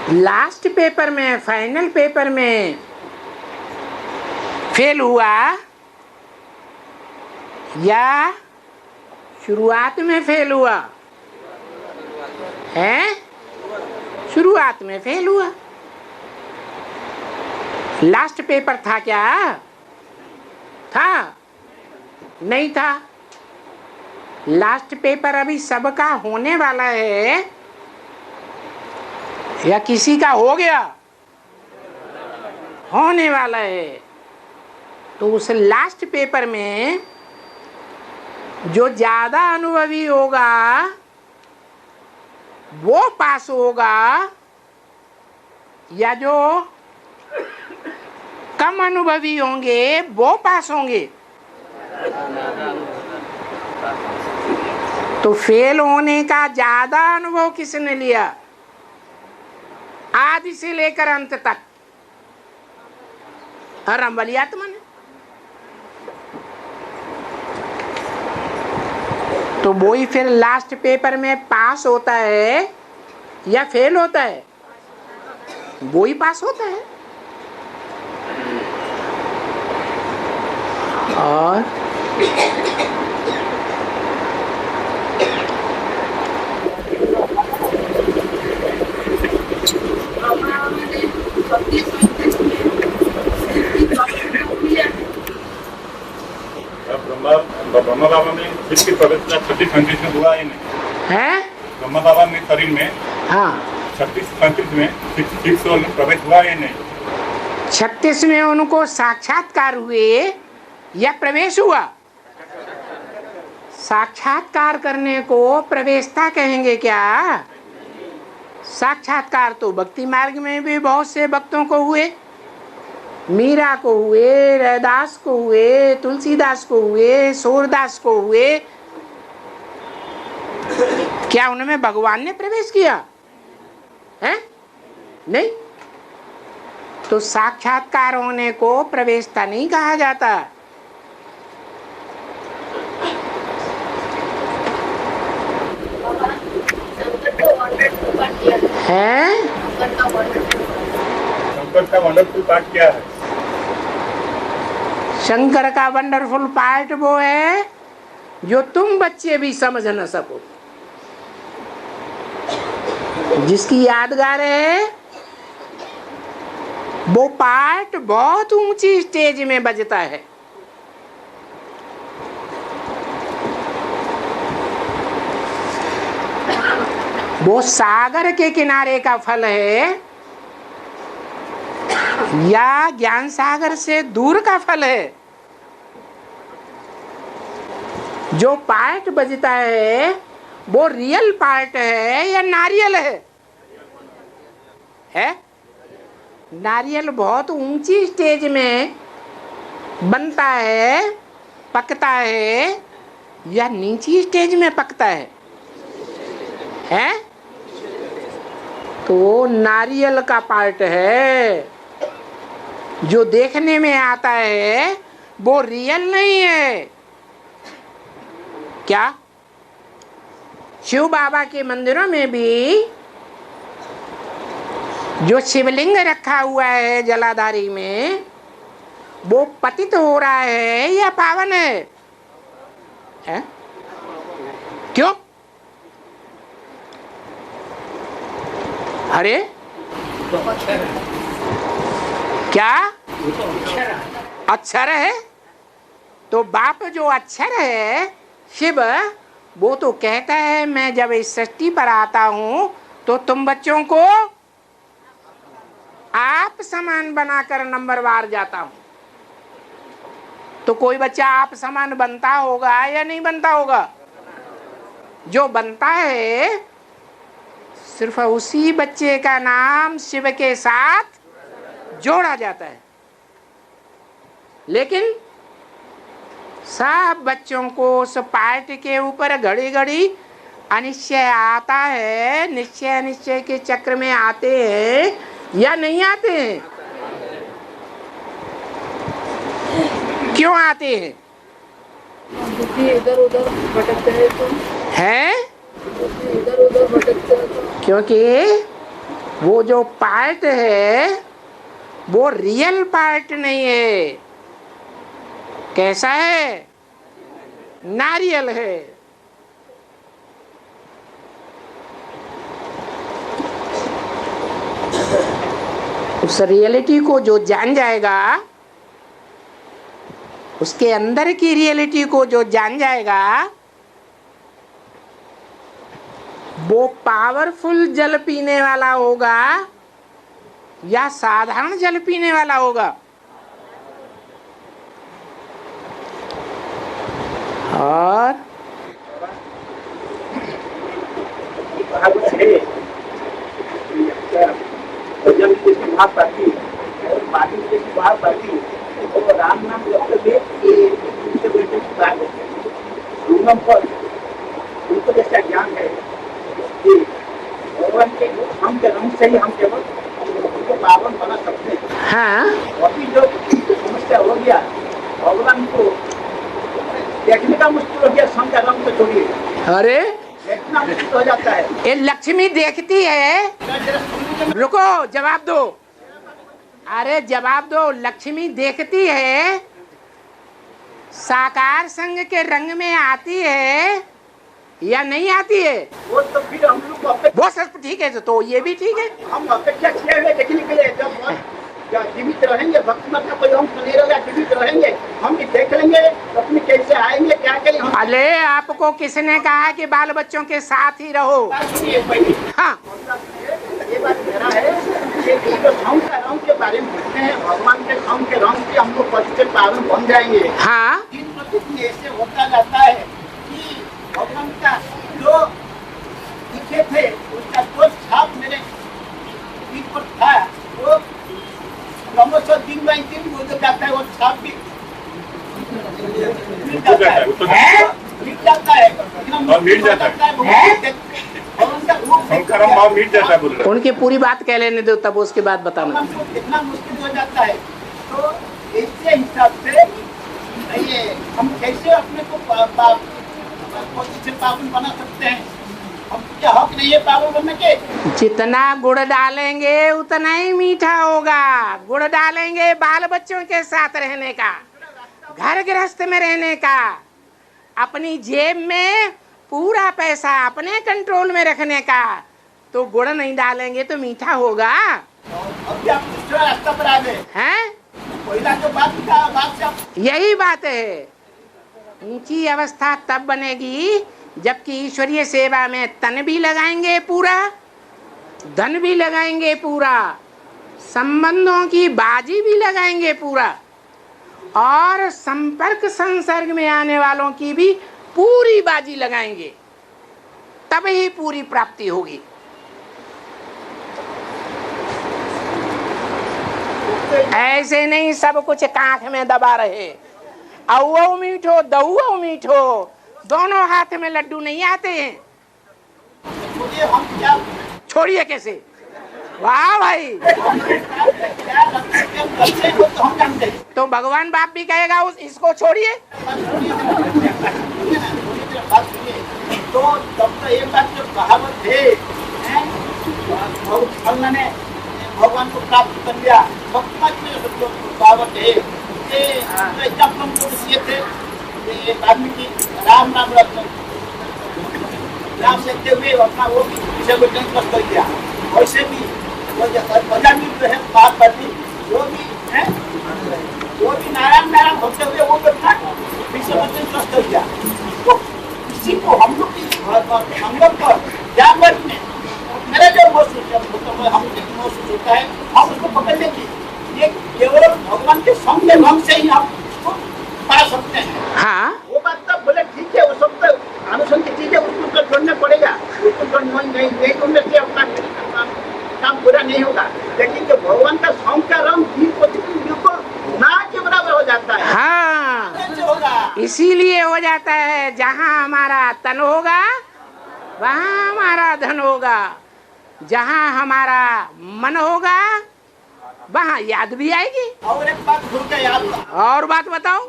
Last paper में, final paper में fail हुआ या शुरुआत में फेल हुआ है? शुरुआत में फेल हुआ। लास्ट पेपर था क्या? था? नहीं था। लास्ट पेपर अभी सबका होने वाला है या किसी का हो गया? होने वाला है। तो उस लास्ट पेपर में जो ज्यादा अनुभवी होगा वो पास होगा या जो कम अनुभवी होंगे वो पास होंगे? तो फेल होने का ज्यादा अनुभव किसने लिया? आदि से लेकर अंत तक रंबलियात्मा ने। तो वो ही फिर लास्ट पेपर में पास होता है या फेल होता है? वो ही पास होता है। और ब्रह्मा बाबा में किसकी प्रवेश 36 में हुआ ही नहीं है? ब्रह्मा बाबा में शरीर में हाँ 36 में 6 में प्रवेश हुआ ही नहीं। 36 में उनको साक्षात्कार हुए या प्रवेश हुआ? साक्षात्कार करने को प्रवेशता कहेंगे क्या? साक्षात्कार तो भक्ति मार्ग में भी बहुत से भक्तों को हुए, मीरा को हुए, रैदास को हुए, तुलसीदास को हुए, सूरदास को हुए। क्या उनमें भगवान ने प्रवेश किया है? नहीं। तो साक्षात्कार होने को प्रवेशता नहीं कहा जाता। है? शंकर का वंडरफुल पार्ट क्या है? शंकर का वंडरफुल पार्ट वो है जो तुम बच्चे भी समझ न सको, जिसकी यादगार है वो पार्ट बहुत ऊंची स्टेज में बजता है। वो सागर के किनारे का फल है या ज्ञान सागर से दूर का फल है? जो पार्ट बजता है वो रियल पार्ट है या नारियल है? नारियल बहुत ऊंची स्टेज में बनता है, पकता है या नीची स्टेज में पकता है? तो नारियल का पार्ट है। जो देखने में आता है वो रियल नहीं है। क्या शिव बाबा के मंदिरों में भी जो शिवलिंग रखा हुआ है जलाधारी में वो पतित हो रहा है या पावन है? क्यों? अरे क्या अक्षर है? तो बाप जो अक्षर है शिव, वो तो कहता है मैं जब इस सृष्टि पर आता हूं तो तुम बच्चों को आप समान बनाकर नंबरवार जाता हूं। तो कोई बच्चा आप समान बनता होगा या नहीं बनता होगा? जो बनता है सिर्फ उसी बच्चे का नाम शिव के साथ जोड़ा जाता है। लेकिन सब बच्चों को उस पार्ट के ऊपर घड़ी घड़ी अनिश्चय आता है। निश्चय अनिश्चय के चक्र में आते हैं या नहीं आते हैं? क्यों आते हैं? इधर उधर भटकते हैं तो है? इधर उधर भटकते हैं तो क्योंकि वो जो पार्ट है वो रियल पार्ट नहीं है। कैसा है? नारियल है। उस रियलिटी को जो जान जाएगा, उसके अंदर की रियलिटी को जो जान जाएगा, वो पावरफुल जल पीने वाला होगा या साधारण जल पीने वाला होगा? और जब जैसी बात बढ़ती और पार्टी जैसी बात बढ़ती तो राम नाम जपते उनसे बेटे की बात संगम पर उनको जैसा ज्ञान है कि भगवान के हम के रंग से ही हम केवल उनको पावन बना सकते हैं। हाँ, अभी जो समस्या हो गया, भगवान को देखने का मुश्किल हो गया, संग का रंग तो छोड़िए, अरे देखना मुश्किल हो जाता है। ये लक्ष्मी देखती है। रुको, जवाब दो। अरे जवाब दो। लक्ष्मी देखती है, साकार संग के रंग में आती है या नहीं आती है? वो तो फिर हम लोग वो सब ठीक है, तो ये भी ठीक है। हम अपेक्षा किए हुए देखने के लिए जब जीवित रहेंगे, भक्ति मत का कोई हम नहीं रहेगा, जीवित रहेंगे, हम भी देख लेंगे अपने कैसे आएंगे, क्या करेंगे। अरे आपको किसने कहा कि बाल बच्चों के साथ ही रहो? हाँ, ये बात मेरा है कि जो संग का रंग के बारे में बोलते हैं, भगवान के संग के रंग से हम लोग पवित्र पावन बन जाएंगे। हाँ, दिन प्रतिदिन ऐसे होता जाता है कि भगवान का जो दिखे थे उसका जो छाप मेरे पीठ पर था, वो क्रमशः दिन बाई दिन वो जो जाता है, वो छाप भी मिट जाता है, मिट जाता है, शंकरम भाव मिट जाता है। बोल रहे उनकी पूरी बात कह लेने दो, तब उसके बाद बताना। कितना मुश्किल हो जाता है। तो इसके हिसाब से ये हम कैसे अपने को पावन बना सकते हैं? हम क्या हक नहीं है पावन बनने के? जितना गुड़ डालेंगे उतना ही मीठा होगा। गुड़ डालेंगे बाल बच्चों के साथ रहने का, घर गृहस्थ में रहने का, अपनी जेब में पूरा पैसा अपने कंट्रोल में रखने का। तो गुड़ नहीं डालेंगे तो मीठा होगा? अभी आप दूसरा रास्ता पर आ गए हैं? पहला जो बात से आप यही बात है। ऊंची अवस्था तब बनेगी जबकि ईश्वरीय सेवा में तन भी लगाएंगे पूरा, धन भी लगाएंगे पूरा, संबंधों की बाजी भी लगाएंगे पूरा, और संपर्क संसर्ग में आने वालों की भी पूरी बाजी लगाएंगे, तब ही पूरी प्राप्ति होगी। ऐसे नहीं सब कुछ कांख में दबा रहे। औ मीठो दऊ मीठो, दोनों हाथ में लड्डू नहीं आते हैं। हम क्या छोड़िए कैसे? वाह भाई, हम जानते हैं। तो भगवान बाप भी कहेगा इसको छोड़िए। तो तब तो एक बात जो कहावत है, अल्लाह ने भगवान को प्राप्त कर लिया, कहावत है थे एक आदमी की राम नाम राम लेते हुए अपना वो भी विषय को जन्म कर दिया। वैसे भी बजानी जो है बात करती, वो भी नारायण नारायण होते हुए वो अपना विषय को जन्म कर दिया। तो इसी को हम लोग संगम पर जानवर में मेरा जो महसूस होता है, हम उसको पकड़ लेंगे। ये केवल भगवान के संग के ढंग से ही हम उसको पा सकते हैं। हाँ, वो बात तो बोले ठीक है, वो सब तो अनुसंग की चीजें उसको तो छोड़ना पड़ेगा, उसको नहीं छोड़ने से अपना काम पूरा नहीं होगा। लेकिन जो भगवान का संग का रंग बिल्कुल ना के बराबर हो जाता है। हाँ, होगा इसीलिए हो जाता है जहाँ हमारा तन होगा वहाँ हमारा धन होगा, जहाँ हमारा मन होगा वहाँ याद भी आएगी। और एक बात भूल गए याद, और बात बताओ।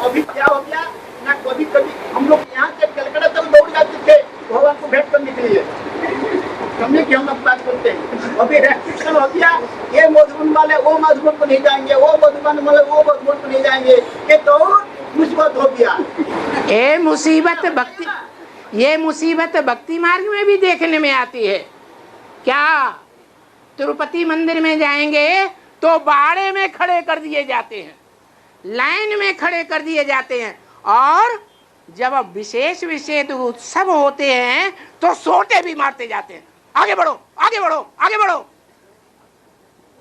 अभी क्या हो गया ना, कभी कभी हम लोग यहाँ से कलकत्ता तक दौड़ जाते थे भगवान को भेंट करने के लिए। समझे कि हम लोग बात करते हैं। अभी रेस्ट्रिक्शन हो गया, ये मधुबन वाले वो मधुबन को नहीं जाएंगे, वो मधुबन वाले वो मधुबन को नहीं जाएंगे, ये तो मुसीबत हो गया। ये मुसीबत भक्ति मार्ग में भी देखने में आती है। क्या तिरुपति मंदिर में जाएंगे तो बाड़े में खड़े कर दिए जाते हैं, लाइन में खड़े कर दिए जाते हैं, और जब विशेष विशेष उत्सव होते हैं तो सोटे भी मारते जाते हैं, आगे बढ़ो आगे बढ़ो आगे बढ़ो।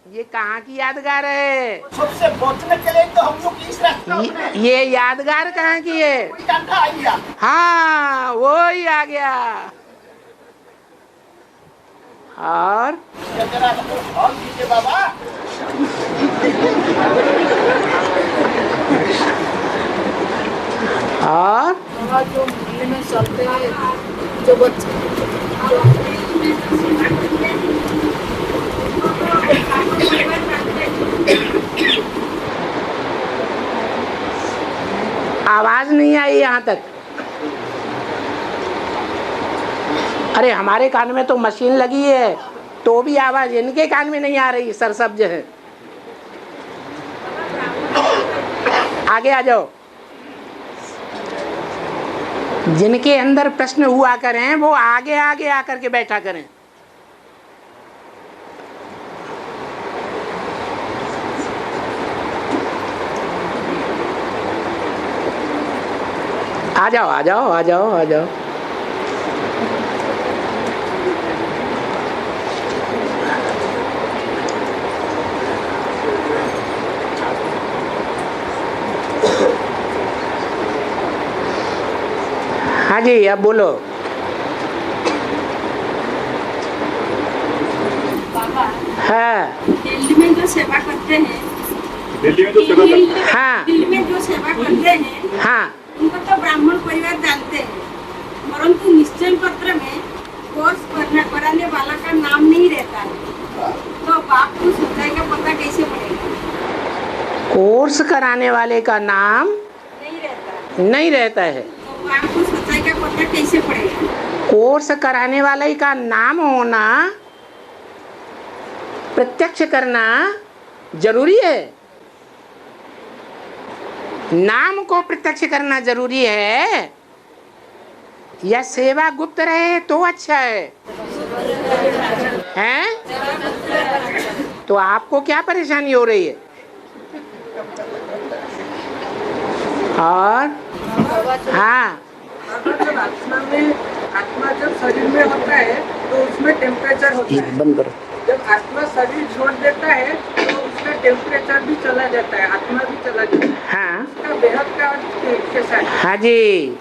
ये कहाँ की यादगार है? सबसे बचने के लिए तो हम लोग इस रास्ते ये यादगार कहाँ की है? कोई कांटा आ गया। हाँ वो ही आ गया। और बाबा और जो मंदिर में चलते हैं जो बच्चे आवाज नहीं आई यहाँ तक। अरे हमारे कान में तो मशीन लगी है तो भी आवाज इनके कान में नहीं आ रही, सरसब्ज है। आगे आ जाओ। जिनके अंदर प्रश्न हुआ करें वो आगे आगे आकर के बैठा करें। आ जाओ आ जाओ आ जाओ आ जाओ। हाँ जी अब बोलो। बाबा हाँ दिल्ली में जो सेवा करते हैं, दिल्ली में जो सेवा करते हाँ दिल्ली में जो सेवा करते हैं हाँ उनको तो ब्राह्मण परिवार जानते हैं, परंतु निश्चय पत्र में कोर्स कराने वाला का नाम नहीं रहता है, तो बाप को सच्चाई का पता कैसे पड़ेगा? कोर्स कराने वाले का नाम नहीं रहता है, तो बाप को सच्चाई का पता कैसे पड़ेगा? कोर्स कराने वाले का नाम होना, प्रत्यक्ष करना जरूरी है। नाम को प्रत्यक्ष करना जरूरी है या सेवा गुप्त रहे तो अच्छा है? हैं? तो आपको क्या परेशानी हो रही है? और हाँ जब आत्मा जब शरीर में होता है तो उसमें टेम्परेचर होता है। बंद करो। जब आत्मा शरीर छोड़ देता है तो उसका टेम्परेचर भी चला जाता है, आत्मा भी चला जाता है। हाँ उसका बेहद का कैसा है? हाँ जी,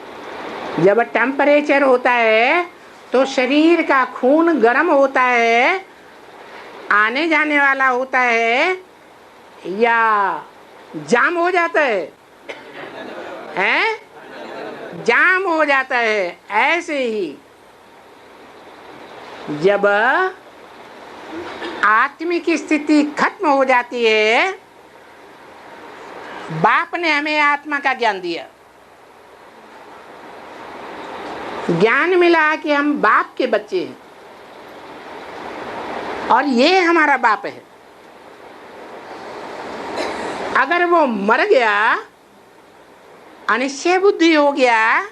जब टेम्परेचर होता है तो शरीर का खून गर्म होता है, आने जाने वाला होता है या जाम हो जाता है? हैं? जाम हो जाता है। ऐसे ही जब आत्मिक स्थिति खत्म हो जाती है, बाप ने हमें आत्मा का ज्ञान दिया, ज्ञान मिला कि हम बाप के बच्चे हैं और ये हमारा बाप है। अगर वो मर गया, अनिश्चय बुद्धि हो गया,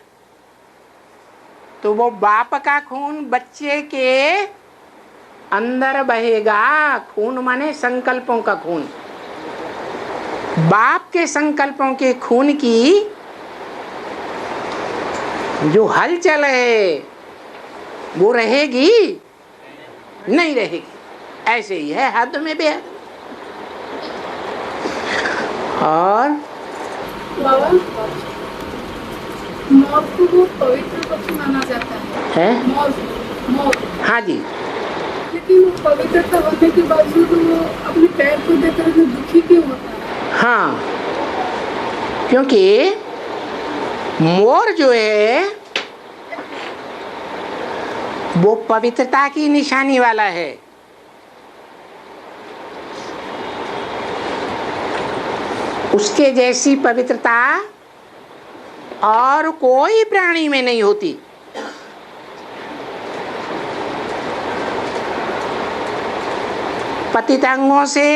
तो वो बाप का खून बच्चे के अंदर बहेगा। खून माने संकल्पों का खून। बाप के संकल्पों के खून की जो हलचल है वो रहेगी? नहीं रहेगी। ऐसे ही है हद में बेहद। और बाबा मौत को वो पवित्र पक्षी माना जाता है। मौत हाँ जी, लेकिन वो पवित्रता होने के बावजूद वो अपने पैर को देकर के दुखी क्यों होता है? हाँ, क्योंकि मोर जो है वो पवित्रता की निशानी वाला है। उसके जैसी पवित्रता और कोई प्राणी में नहीं होती। पतितांगों से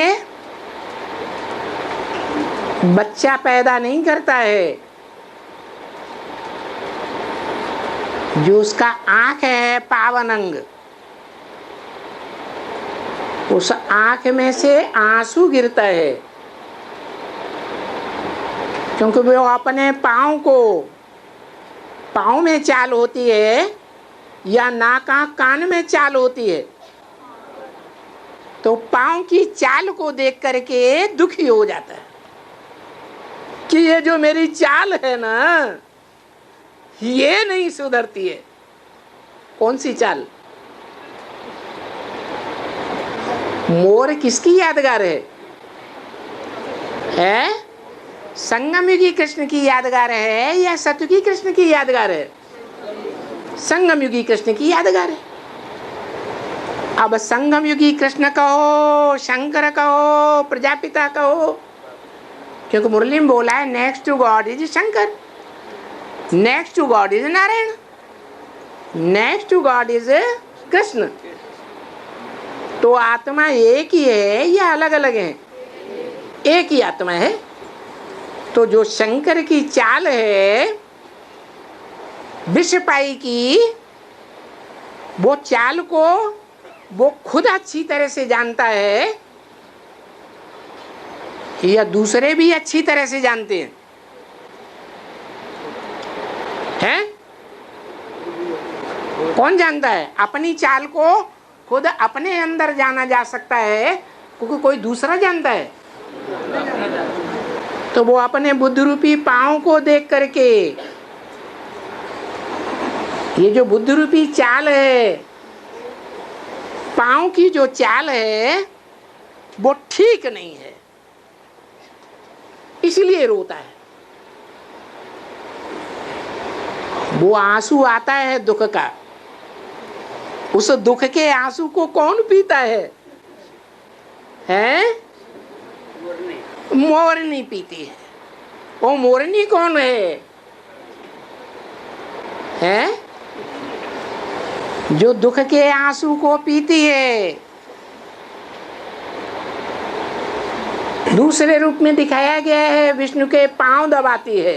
बच्चा पैदा नहीं करता है। जो उसका आंख है पावन अंग, उस आंख में से आंसू गिरता है, क्योंकि वो अपने पाँव को, पाँव में चाल होती है या नाक आँख कान में चाल होती है, तो पाँव की चाल को देख करके दुखी हो जाता है कि ये जो मेरी चाल है ना, ये नहीं सुधरती है। कौन सी चाल? मोर किसकी यादगार है? संगमयुगी कृष्ण की यादगार है या सतयुगी कृष्ण की यादगार है? संगमयुगी कृष्ण की यादगार है। अब संगमयुगी कृष्ण कहो, शंकर कहो, प्रजापिता कहो, क्योंकि मुरली में बोला है next to God is Shankar, next to God is Narayan, next to God is Krishna. तो आत्मा एक ही है या अलग अलग है? एक ही आत्मा है। तो जो शंकर की चाल है विषपाई की, वो चाल को वो खुद अच्छी तरह से जानता है या दूसरे भी अच्छी तरह से जानते हैं? हैं? कौन जानता है? अपनी चाल को खुद अपने अंदर जाना जा सकता है, क्योंकि कोई दूसरा जानता है? तो वो अपने बुद्ध रूपी पाँव को देख करके, ये जो बुद्ध रूपी चाल है, पाँव की जो चाल है वो ठीक नहीं है, इसलिए रोता है। वो आंसू आता है दुख का, उस दुख के आंसू को कौन पीता है? हैं? मोरनी पीती है। वो मोरनी कौन है? हैं? जो दुख के आंसू को पीती है। दूसरे रूप में दिखाया गया है, विष्णु के पांव दबाती है,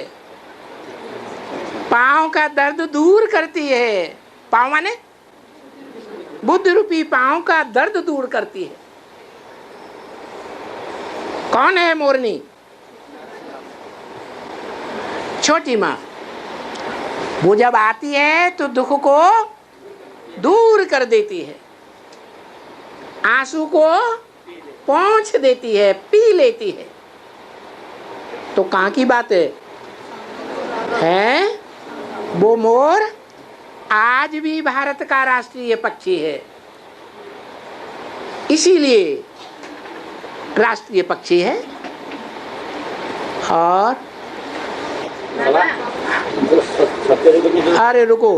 पांव का दर्द दूर करती है। पांव माने बुद्ध रूपी पांव का दर्द दूर करती है। कौन है मोरनी? छोटी माँ। वो जब आती है तो दुख को दूर कर देती है, आंसू को पोंछ देती है, पी लेती है। तो कहाँ की बात है? वो मोर आज भी भारत का राष्ट्रीय पक्षी है, इसीलिए राष्ट्रीय पक्षी है। और अरे रुको,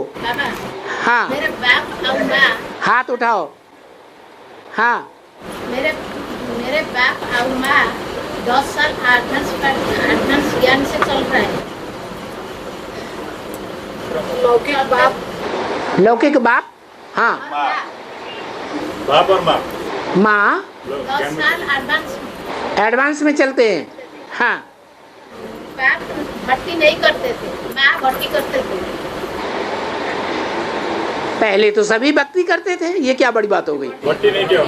हाँ, मेरे बाप और माँ, हाथ उठाओ। हाँ, मेरे बाप और माँ 10 साल एडवांस ज्ञान से चल रहा है। लौकिक बाप, लौकिक बाप, हाँ, बाप और माँ, माँ 10 साल एडवांस में चलते हैं। हाँ, बाप भट्टी नहीं करते थे, माँ भट्टी करते थे। पहले तो सभी भक्ति करते थे, ये क्या बड़ी बात हो गई? भट्टी नहीं किया।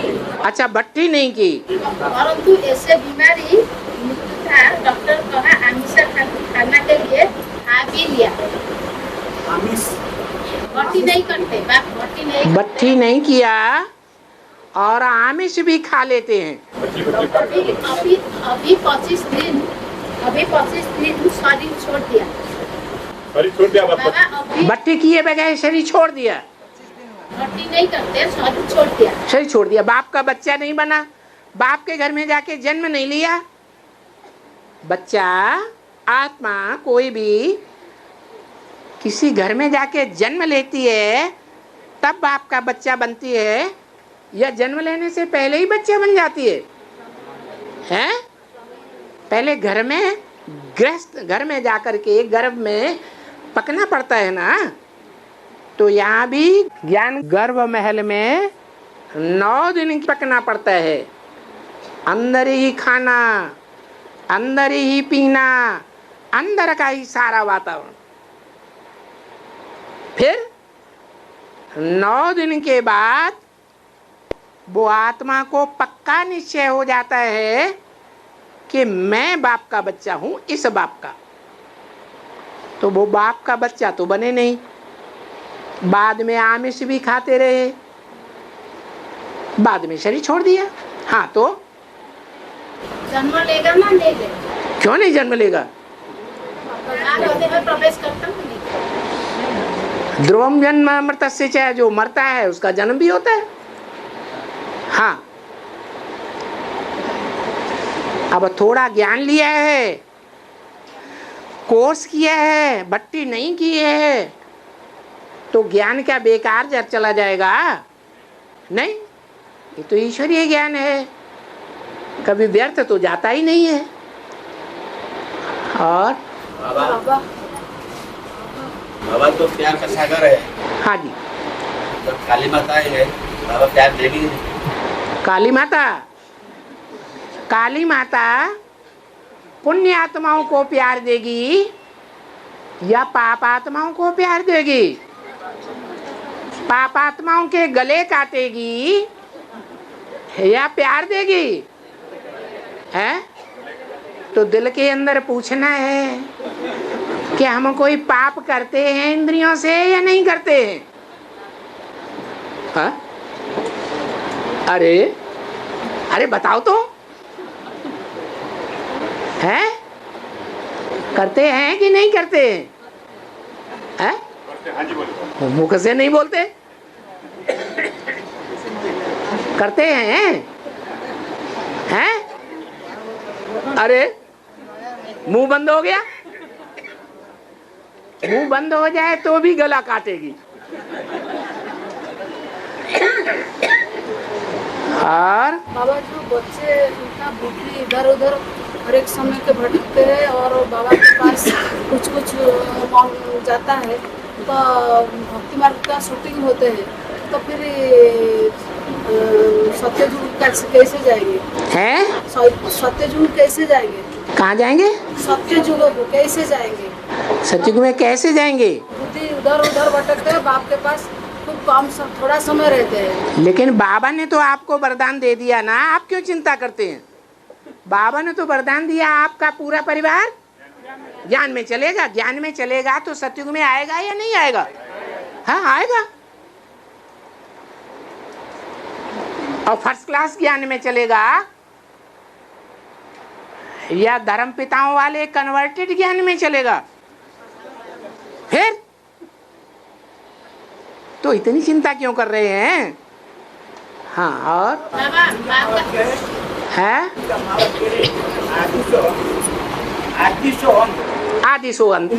अच्छा, भट्टी नहीं की। परंतु ऐसे बीमारी मृत्यु था, डॉक्टर कहा आमिष खाना के लिए खा भी लिया। भट्टी नहीं करते, बाप भट्टी नहीं किया और आमिष भी खा लेते हैं। अभी 25 दिन शरीर छोड़ दिया। बाबा अभी भट्टी किए बगैर शरीर छोड़ दिया। भट्टी नहीं करते, शरीर छोड़ दिया। शरीर छोड़ दिया। बाप का बच्चा नहीं बना, बाप के घर में जाके जन्म नहीं लिया। बच्चा, आत्मा कोई भी किसी घर में जाके जन्म लेती है तब बाप का बच्चा बनती है, या जन्म लेने से पहले ही बच्चा बन जाती है? हैं? पहले घर में, गृहस्थ घर में जाकर के गर्भ में पकना पड़ता है ना। तो यहाँ भी ज्ञान गर्भ महल में 9 दिन पकना पड़ता है। अंदर ही खाना, अंदर ही पीना, अंदर का ही सारा वातावरण। फिर 9 दिन के बाद वो आत्मा को पक्का निश्चय हो जाता है कि मैं बाप का बच्चा हूं, इस बाप का। तो वो बाप का बच्चा तो बने नहीं, बाद में आमिष भी खाते रहे, बाद में शरीर छोड़ दिया। हाँ तो जन्म लेगा ना, नहीं लेगा? क्यों नहीं जन्म लेगा? प्रवेश करता हूँ। ध्रुवम जन्म अमृतस्य च, जो मरता है उसका जन्म भी होता है। हाँ, अब थोड़ा ज्ञान लिया है, कोर्स किया है, भट्टी नहीं किए है, तो ज्ञान क्या बेकार जब चला जाएगा? नहीं, ये तो ईश्वरीय ज्ञान है, कभी व्यर्थ तो जाता ही नहीं है। और बाबा तो प्यार का सागर है। हाँ जी, तो काली माता है, बाबा प्यार देगी। काली माता, काली माता पुण्य आत्माओं को प्यार देगी या पाप आत्माओं को प्यार देगी? पाप आत्माओं के गले काटेगी या प्यार देगी? है तो दिल के अंदर पूछना है कि हम कोई पाप करते हैं इंद्रियों से या नहीं करते हैं? हाँ? अरे अरे बताओ तो, हैं? करते हैं कि नहीं करते हैं? हाँ जी बोलिए। मुख से नहीं बोलते, करते हैं? हैं? अरे मुंह बंद हो गया, मुंह बंद हो जाए तो भी गला काटेगी। और बाबा जो बच्चे उनका बुद्धि इधर उधर हर एक समय के भटकते हैं और बाबा के पास कुछ कुछ मांग जाता है, तो भक्ति मार्ग का शूटिंग होते हैं, तो फिर सत्ययुग कैसे जाएंगे? हैं? सत्ययुग कैसे जाएंगे? कहाँ जाएंगे? सत्ययुग को कैसे जाएंगे? सत्युग में कैसे जाएंगे? बुद्धि उधर उधर भटकते हैं, बाप के पास खूब कम थोड़ा समय रहते हैं। लेकिन बाबा ने तो आपको वरदान दे दिया ना, आप क्यों चिंता करते हैं? बाबा ने तो वरदान दिया, आपका पूरा परिवार ज्ञान में चलेगा। ज्ञान में चलेगा तो सत्युग में आएगा या नहीं आएगा? हाँ आएगा। और फर्स्ट क्लास ज्ञान में चलेगा या धर्म पिताओं वाले कन्वर्टेड ज्ञान में चलेगा? फिर तो इतनी चिंता क्यों कर रहे हैं? हाँ और है आदि सोहन।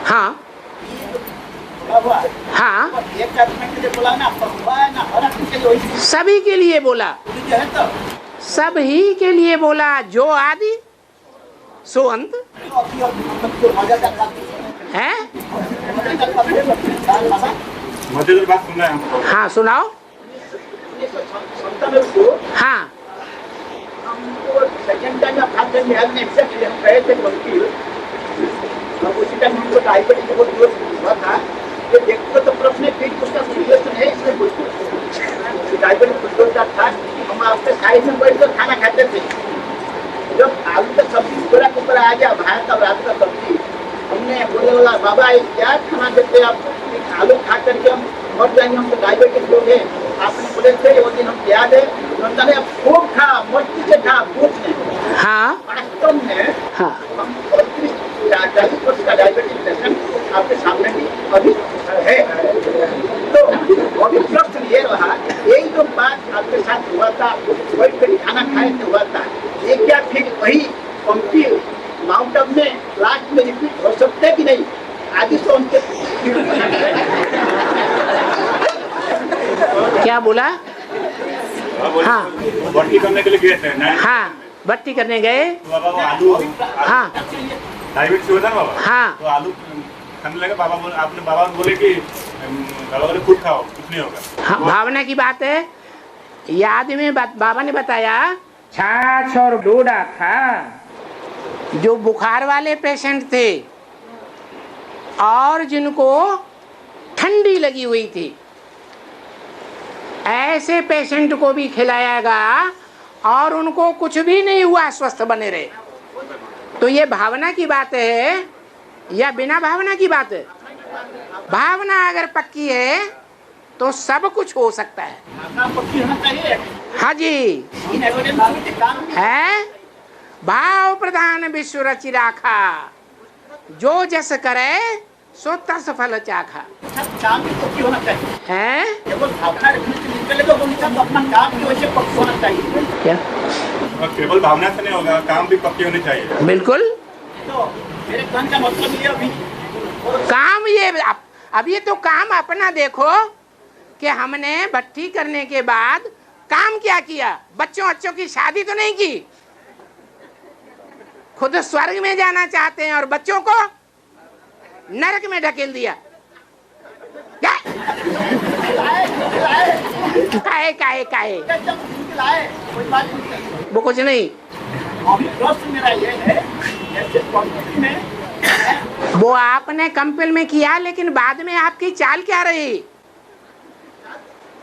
हाँ हाँ, सभी के लिए बोला, सभी के लिए बोला, जो आदि सो अंत है। मजेदार बात सुनना है हमको। हाँ सुनाओ। हाँ हमको सेकंड टाइम आप खाते में हमने एक्सेप्ट किया गए थे वकील, अब उसी टाइम हमको डायबिटीज बहुत जोर हुआ था। ये देखो तो प्रश्न पेट उसका सिचुएशन है, इसमें कुछ डायबिटीज बहुत जोर था। हम आपके साइड में बैठ कर खाना खाते थे, जब आलू का सब्जी पूरा ऊपर आ गया भात और आलू का सब्जी, हमने बोले बोला बाबा ये क्या खाना देते आप, आलू खा करके हम मर जाएंगे, हम तो डायबिटीज लोग हैं। आपने बोले थे वो दिन हम याद है, उन्होंने खूब खा, मस्ती से खा, पूछ नहीं। हाँ वास्तव में हाँ हम 40 वर्ष का डायबिटीज पेशेंट आपके सामने भी अभी है। तो अभी प्रश्न ये रहा, यही जो बात आपके साथ हुआ था, वही कभी खाना खाए तो हुआ था, ये क्या ठीक वही पंक्ति माउंट आबू में लास्ट में रिपीट हो सकते कि नहीं? आदि से उनके क्या बोला? हाँ भट्टी करने के लिए गए थे ना? हाँ भट्टी करने गए। तो बाबा वो आलू हाँ डायबिटीज हुआ था ना बाबा। हाँ तो आलू खाने लगे, आपने बाबा बोले कि बाबा बोले खुद खाओ कुछ नहीं होगा। हाँ भावना की बात है। याद में बाबा ने बताया छाछ और डोडा था। जो बुखार वाले पेशेंट थे और जिनको ठंडी लगी हुई थी, ऐसे पेशेंट को भी खिलाएगा और उनको कुछ भी नहीं हुआ, स्वस्थ बने रहे। तो ये भावना की बात है या बिना भावना की बात है? भावना अगर पक्की है तो सब कुछ हो सकता है। हाँ जी, है भाव प्रधान विश्व रचि राखा, जो जस करे सो तस फल चाखा। काम भी पक्की होना चाहिए है केवल भावना रखने से निकले तो अपना काम भी वैसे पक्का होना चाहिए। क्या? और केवल भावना से नहीं होगा, काम भी पक्की होनी चाहिए। बिल्कुल। तो मेरे कहने का मतलब ये अभी काम ये अब ये तो काम अपना देखो कि हमने भट्टी करने के बाद काम क्या किया। बच्चों की शादी तो नहीं की, खुद स्वर्ग में जाना चाहते हैं और बच्चों को नरक में ढकेल दिया। काहे वो कुछ नहीं। मेरा ये है वो आपने कंपेल में किया, लेकिन बाद में आपकी चाल क्या रही?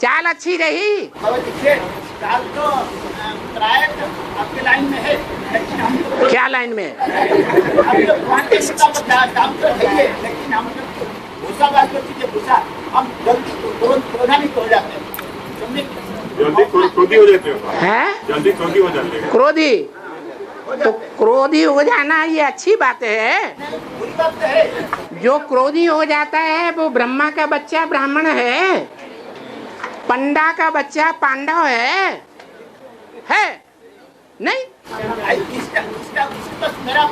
चाल अच्छी रही? चाल तो आपके लाइन में है, लेकिन हम क्या लाइन में? लेकिन हम भूसा बात करती भूसा हम जल्दी हो जाते हैं, जल्दी क्रोधी हो जाते हो। हैं? जल्दी क्रोधी हो जाते हैं। क्रोधी? तो क्रोधी हो जाना ये अच्छी बात है। बुरी बात है। जो क्रोधी हो जाता है वो ब्रह्मा का बच्चा ब्राह्मण है, पंडा का बच्चा पांडव है नहीं? मेरा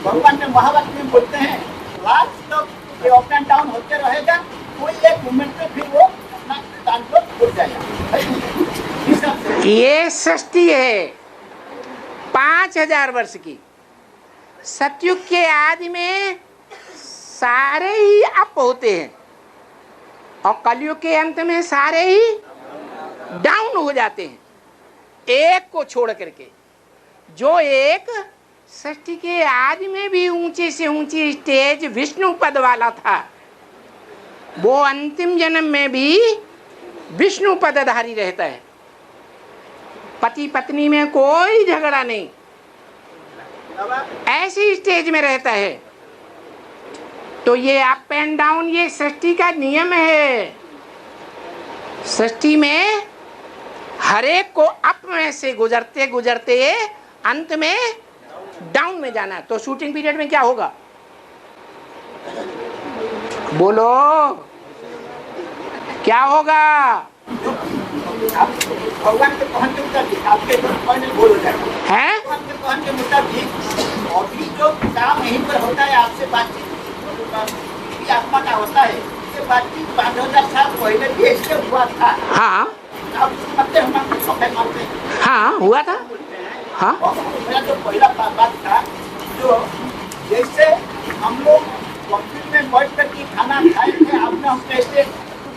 भगवान ने महाभारत में बोलते हैं लास्ट तक ये अप एंड डाउन होते रहेगा, कोई एक मोमेंट में फिर वो अपना स्थान पर उठ जाएगा। ये सृष्टि है 5000 वर्ष की। सतयुग के आदि में सारे ही अप होते हैं और कलयुग के अंत में सारे ही डाउन हो जाते हैं, एक को छोड़ करके। जो एक सृष्टि के आदि में भी ऊंचे से ऊंची स्टेज विष्णु पद वाला था, वो अंतिम जन्म में भी विष्णु पदधारी रहता है। पति पत्नी में कोई झगड़ा नहीं, ऐसी स्टेज में रहता है। तो ये अप एंड डाउन ये सृष्टि का नियम है। सृष्टि में हर एक को अप में से गुजरते गुजरते अंत में डाउन में जाना है। तो शूटिंग पीरियड में क्या होगा? बोलो क्या होगा? भगवान के कहन के मुताबिक आपके बोल हो जाएगा है? भगवान के कहन के मुताबिक अभी जो काम यहीं पर होता है, आपसे बातचीत आत्मा का होता है, इससे बातचीत 5000 साल पहले भी ऐसे हुआ था। हाँ हाँ हुआ था। हाँ मेरा जो पहला बात था, जो जैसे हम लोग कंप्यूटर में बैठ करके खाना खाए थे, आपने हम कैसे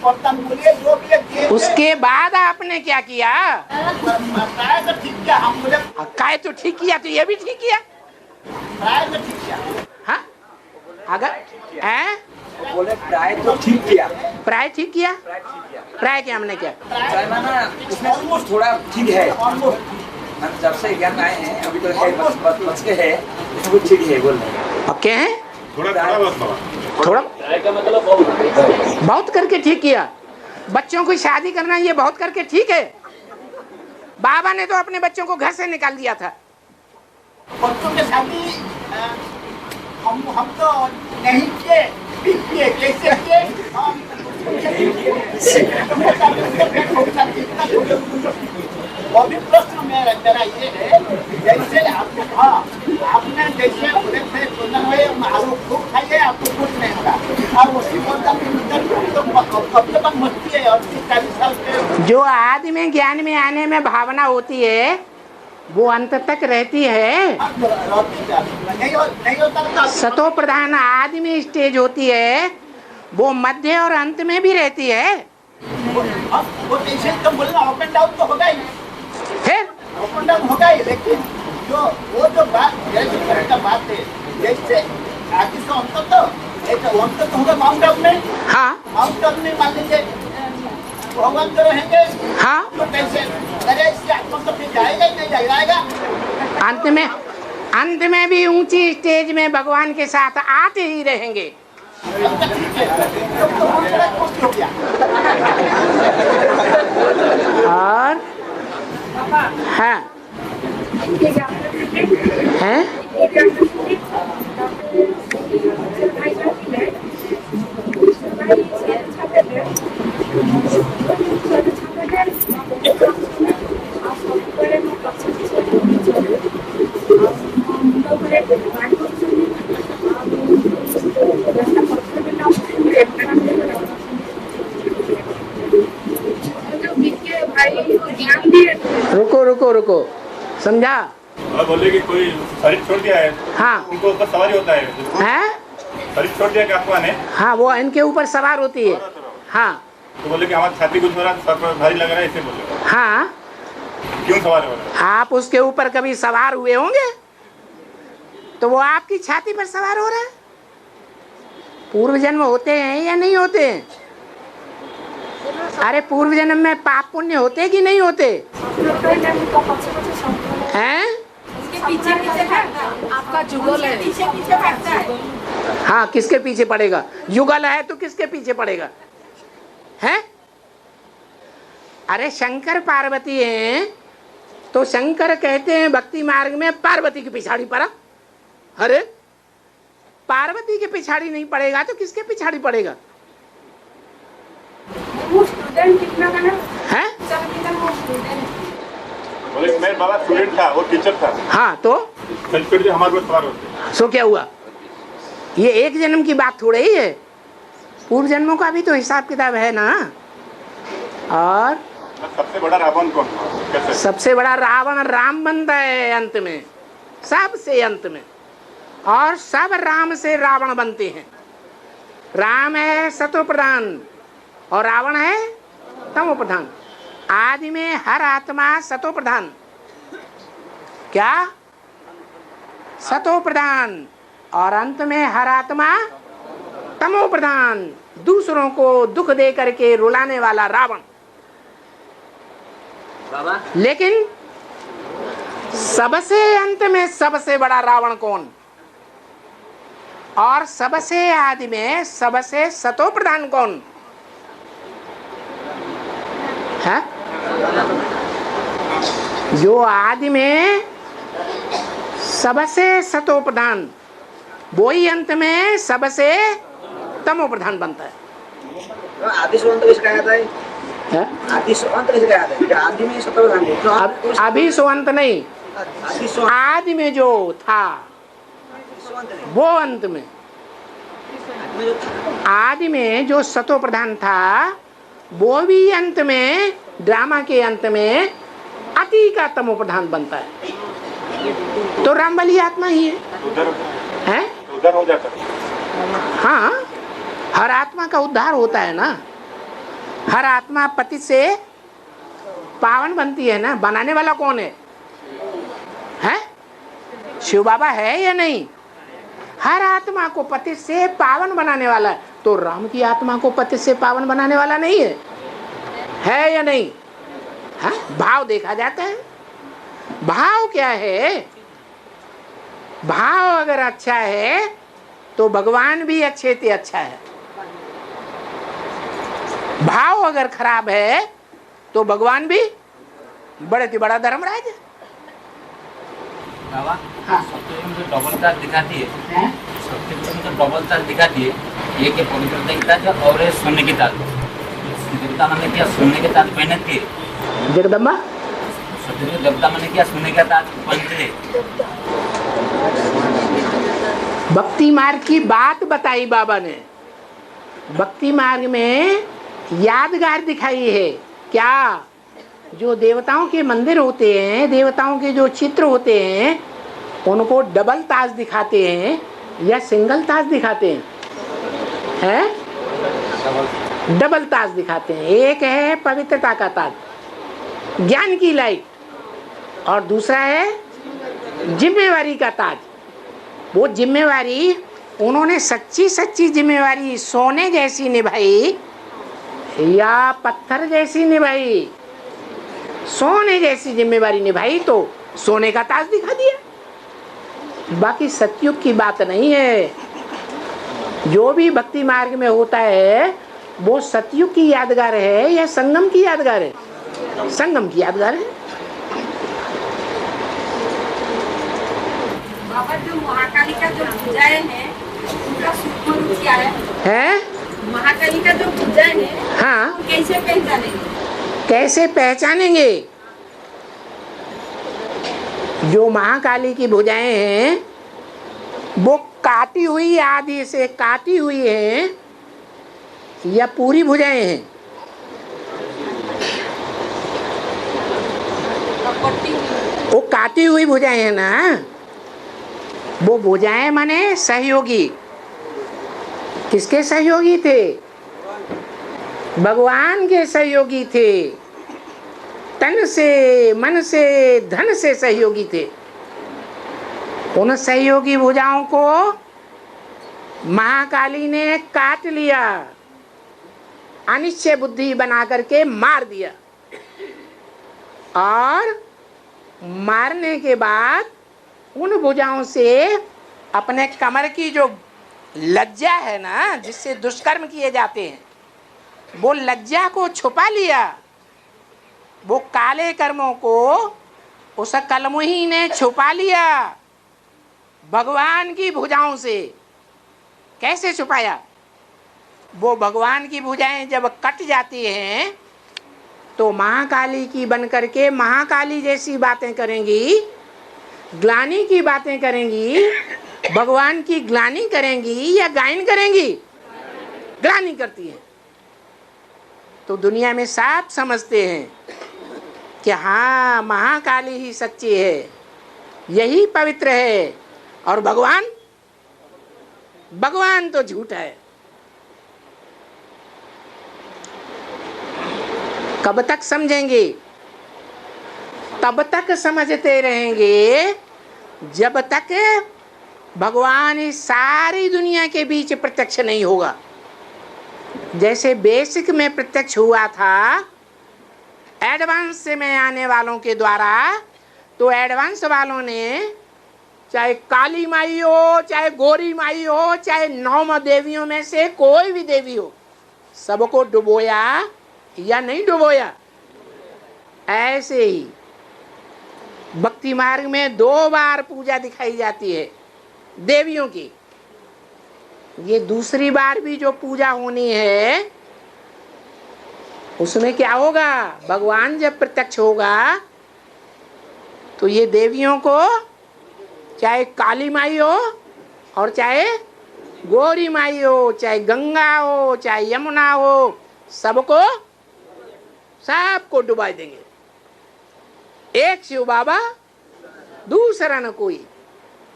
बर्तन बोले जो भी उसके बाद आपने क्या किया? प्राय तो ठीक किया, हम बोले काय तो ठीक किया, तो ये भी ठीक किया। प्राय तो ठीक किया। हाँ अगर है बोले प्राय तो ठीक किया। प्राय ठीक किया? प्राय क्या हमने क्या? प्राय माना उसमें थोड़ा ठीक है। जब से ज्ञान आए हैं अभी तो है, बच के है, वो ठीक है बोल रहे। अब क्या है? थोड़ा का मतलब बहुत करके ठीक किया। बच्चों की शादी करना ये बहुत करके ठीक है। बाबा ने तो अपने बच्चों को घर से निकाल दिया था। बच्चों के शादी हम तो नहीं किए, कैसे किए? अभी प्रश्न मेरा ये है, जैसे आपने आपने जैसे बोले थे आलू खूब खाइए, आपको कुछ नहीं होगा, और उसी कब तक मस्ती है। और 40 साल के जो आदि में ज्ञान में आने में भावना होती है वो अंत तक रहती है। नहीं होता। सतो प्रधान आदि में स्टेज होती है, वो मध्य और अंत में भी रहती है। वो ऐसे तो बोलना अप एंड डाउन तो होगा ही, फिर अप एंड डाउन होगा ही, लेकिन जो बात जैसे का बात है, जैसे आगे से अंत तो ऐसा अंत तो होगा माउंट आबू में। हाँ माउंट आबू में मान लीजिए भगवान तो रहेंगे, हाँ तो कैसे अरे इससे आत्मा तो फिर जाएगा ही नहीं जाएगा। अंत में भी ऊंची स्टेज में भगवान के साथ आते ही रहेंगे। और हाँ हैं रुको समझा। और बोले कि कोई शरीर छोड़ दिया है, हाँ उनको ऊपर सवारी होता है, हैं शरीर छोड़ दिया कि आत्मा ने, हाँ वो इनके ऊपर सवार होती है। हाँ तो बोले कि हमारी छाती कुछ हो रहा है, सर पर भारी लग रहा है, ऐसे बोले। हाँ क्यों सवार हो रहा है? आप उसके ऊपर कभी सवार हुए होंगे तो वो आपकी छाती पर सवार हो रहा है। पूर्व जन्म होते हैं या नहीं होते हैं? अरे पूर्व जन्म में पाप पुण्य होते कि नहीं होते हैं? पीछे पीछे भागता है, आपका जुगल है, पीछे पीछे भागता है। हाँ किसके पीछे पड़ेगा? युगल है तो किसके पीछे पड़ेगा? हैं? अरे शंकर पार्वती हैं तो शंकर कहते हैं भक्ति मार्ग में पार्वती की पिछाड़ी पड़ा। अरे पार्वती के पिछाड़ी नहीं पड़ेगा तो किसके पिछाड़ी पड़ेगा? वो स्टूडेंट कितना का ना हैं? वो स्टूडेंट बोले मेरे बाबा स्टूडेंट था, वो टीचर था, हाँ तो संस्कृत जो हमारे पास सवार होते। सो क्या हुआ? ये एक जन्म की बात थोड़ी ही है, पूर्व जन्मों का भी तो हिसाब किताब है ना। और सबसे बड़ा रावण कौन था? कैसे? सबसे बड़ा रावण राम बनता है अंत में, सबसे अंत में, और सब राम से रावण बनते हैं। राम है सतो प्रधान और रावण है तमो प्रधान। आदि में हर आत्मा सतो प्रधान, क्या सतो प्रधान, और अंत में हर आत्मा तमो प्रधान, दूसरों को दुख दे करके रुलाने वाला रावण। लेकिन सबसे अंत में सबसे बड़ा रावण कौन? और सबसे आदि में सबसे सतो प्रधान कौन है? जो आदि में सबसे सतो प्रधान, वो ही अंत में सबसे तमो प्रधान बनता है। आदि से अंत कैसे कहा जाता है? आदि से अंत कैसे कहा जाता है? आदि में सतो प्रधान, अभी सो अंत नहीं, आदि में जो था वो अंत में, आदि में जो सतो प्रधान था वो भी अंत में, ड्रामा के अंत में अति का तमो प्रधान बनता है। तो रामबली आत्मा ही है, उधर हो जाता है। हाँ हर आत्मा का उद्धार होता है ना। हर आत्मा पति से पावन बनती है ना। बनाने वाला कौन है? शिव बाबा है या नहीं? हर आत्मा को पति से पावन बनाने वाला है। तो राम की आत्मा को पति से पावन बनाने वाला नहीं है या नहीं? हाँ भाव देखा जाता है। भाव क्या है? भाव अगर अच्छा है तो भगवान भी अच्छे से अच्छा है। भाव अगर खराब है तो भगवान भी बड़े से बड़ा धर्मराज है। बाबा सत्य में जो डबल तार दिखाती है, सत्य में जो डबल तार दिखाती है, एक पवित्रता की तार और सोने की तार। देवता मैंने क्या सोने के तार पहने थे? जगदम्बा सत्य देवता मैंने क्या सोने का तार पहनते थे? भक्ति मार्ग की बात बताई बाबा ने। भक्ति मार्ग में यादगार दिखाई है क्या? जो देवताओं के मंदिर होते हैं, देवताओं के जो चित्र होते हैं, उनको डबल ताज दिखाते हैं या सिंगल ताज दिखाते हैं? डबल ताज दिखाते हैं। एक है पवित्रता का ताज, ज्ञान की लाइट, और दूसरा है जिम्मेवारी का ताज। वो जिम्मेवारी उन्होंने सच्ची सच्ची जिम्मेवारी सोने जैसी निभाई या पत्थर जैसी निभाई? सोने जैसी जिम्मेवारी निभाई तो सोने का ताज दिखा दिया। बाकी सतयुग की बात नहीं है। जो भी भक्ति मार्ग में होता है वो सतयुग की यादगार है या संगम की यादगार है? संगम की यादगार है। बाबा जो महाकाली का जो पूजाएं है उनका सूक्ष्म रूप क्या है? महाकाली का जो पूजाएं है हाँ, कैसे पहचानेंगे? कैसे पहचानेंगे? जो महाकाली की भुजाएं हैं वो काटी हुई, आधी से काटी हुई है या पूरी भुजाएं हैं? वो काटी हुई भुजाएं हैं ना। वो भुजाएं माने सहयोगी। किसके सहयोगी थे? भगवान के सहयोगी थे। तन से, मन से, धन से सहयोगी थे। उन सहयोगी भुजाओं को महाकाली ने काट लिया, अनिश्चय बुद्धि बना करके मार दिया। और मारने के बाद उन भुजाओं से अपने कमर की जो लज्जा है ना, जिससे दुष्कर्म किए जाते हैं, वो लज्जा को छुपा लिया। वो काले कर्मों को उस कलमुही ने छुपा लिया भगवान की भुजाओं से। कैसे छुपाया? वो भगवान की भुजाएं जब कट जाती हैं तो महाकाली की बन करके महाकाली जैसी बातें करेंगी, ग्लानि की बातें करेंगी, भगवान की ग्लानि करेंगी या गायन करेंगी? ग्लानि करती है। तो दुनिया में सब समझते हैं कि हाँ, महाकाली ही सच्ची है, यही पवित्र है, और भगवान तो झूठा है। कब तक समझेंगे? तब तक समझते रहेंगे जब तक भगवान इस सारी दुनिया के बीच प्रत्यक्ष नहीं होगा। जैसे बेसिक में प्रत्यक्ष हुआ था एडवांस में आने वालों के द्वारा, तो एडवांस वालों ने चाहे काली माई हो, चाहे गोरी माई हो, चाहे 9 देवियों में से कोई भी देवी हो, सबको डुबोया या नहीं डुबोया? ऐसे ही भक्ति मार्ग में 2 बार पूजा दिखाई जाती है देवियों की। ये दूसरी बार भी जो पूजा होनी है उसमें क्या होगा? भगवान जब प्रत्यक्ष होगा तो ये देवियों को, चाहे काली माई हो और चाहे गोरी माई हो, चाहे गंगा हो, चाहे यमुना हो, सबको डुबा देंगे। एक शिव बाबा, दूसरा न कोई।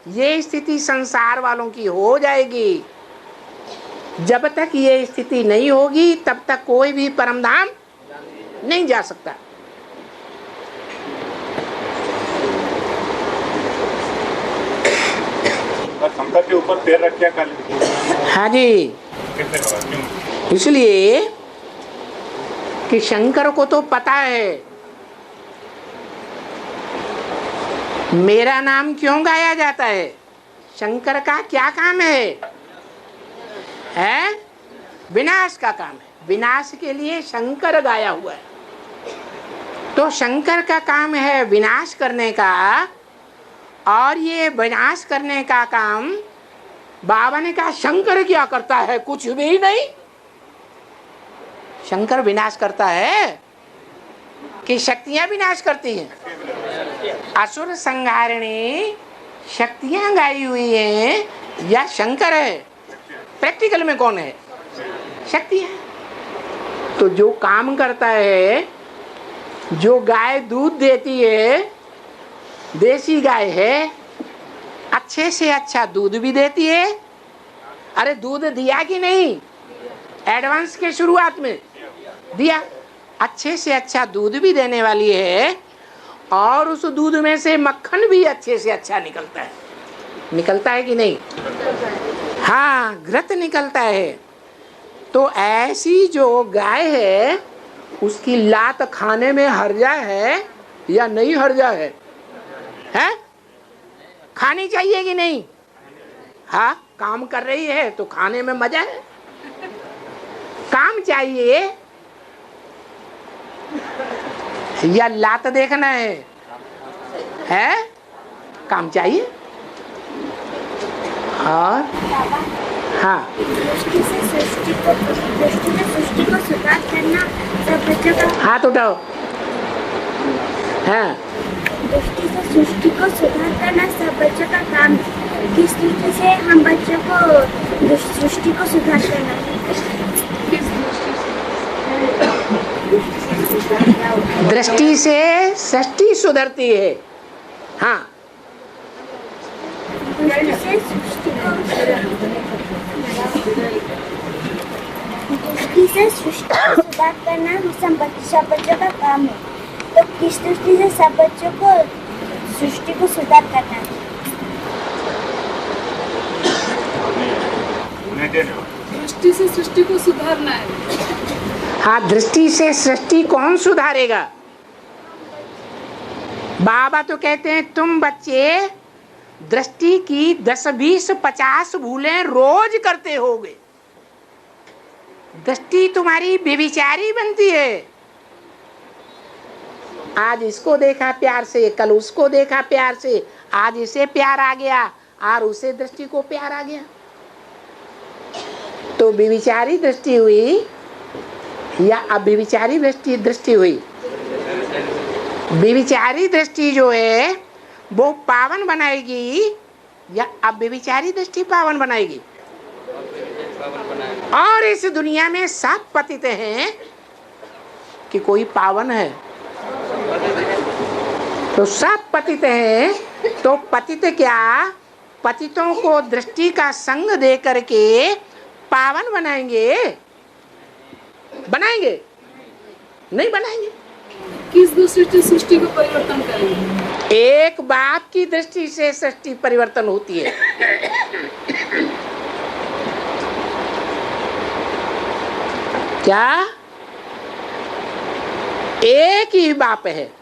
ये स्थिति संसार वालों की हो जाएगी। जब तक ये स्थिति नहीं होगी तब तक कोई भी परमधाम नहीं जा सकता। शंकर के ऊपर पैर रख क्या कर? हाँ जी, इसलिए कि शंकर को तो पता है मेरा नाम क्यों गाया जाता है, शंकर का क्या काम है? विनाश का काम है। विनाश के लिए शंकर गाया हुआ है। तो शंकर का काम है विनाश करने का, और ये विनाश करने का काम बाबा ने कहा शंकर क्या करता है? कुछ भी नहीं। शंकर विनाश करता है कि शक्तियां विनाश करती हैं? असुर संहारिणी शक्तियां गाई हुई हैं या शंकर है? प्रैक्टिकल में कौन है? शक्ति है। तो जो काम करता है, जो गाय दूध देती है, देसी गाय है, अच्छे से अच्छा दूध भी देती है। अरे दूध दिया कि नहीं? एडवांस के शुरुआत में दिया, अच्छे से अच्छा दूध भी देने वाली है और उस दूध में से मक्खन भी अच्छे से अच्छा निकलता है। निकलता है कि नहीं? हाँ, घृत निकलता है। तो ऐसी जो गाय है उसकी लात खाने में हर्जा है या नहीं हर्जा है? हैं? खानी चाहिए कि नहीं? हाँ, काम कर रही है तो खाने में मजा है। काम चाहिए या लात देखना है? काम चाहिए। और हाँ, दृष्टि से सृष्टि को सुधार करना सब बच्चों का। हाथ उठाओ। हाँ, दृष्टि से सृष्टि को सुधार करना सब बच्चों का काम है। किस दृष्टि से हम बच्चों को सृष्टि को सुधार करना है? दृष्टि से सृष्टि सुधरती है। हाँ, दृष्टि से सृष्टि को सुधार करना सब बच्चों का काम है। तो किस दृष्टि से सब बच्चों को सृष्टि को सुधार करना है? दृष्टि से सृष्टि को सुधारना है। हाँ, दृष्टि से सृष्टि कौन सुधारेगा? बाबा तो कहते हैं तुम बच्चे दृष्टि की 10, 20, 50 भूलें रोज करते होगे। दृष्टि तुम्हारी बेविचारी बनती है। आज इसको देखा प्यार से, कल उसको देखा प्यार से, आज इसे प्यार आ गया और उसे दृष्टि को प्यार आ गया। तो बेविचारी दृष्टि हुई या अव्यभिचारी दृष्टि हुई? बेविचारी दृष्टि जो है वो पावन बनाएगी या अव्यभिचारी दृष्टि पावन बनाएगी? और इस दुनिया में सब पतित हैं कि कोई पावन है? तो सब पतित हैं। तो पतित क्या पतितों को दृष्टि का संग दे करके पावन बनाएंगे? बनाएंगे? नहीं बनाएंगे। किस दृष्टि से सृष्टि को परिवर्तन करेंगे? एक बाप की दृष्टि से सृष्टि परिवर्तन होती है। क्या? एक ही बाप है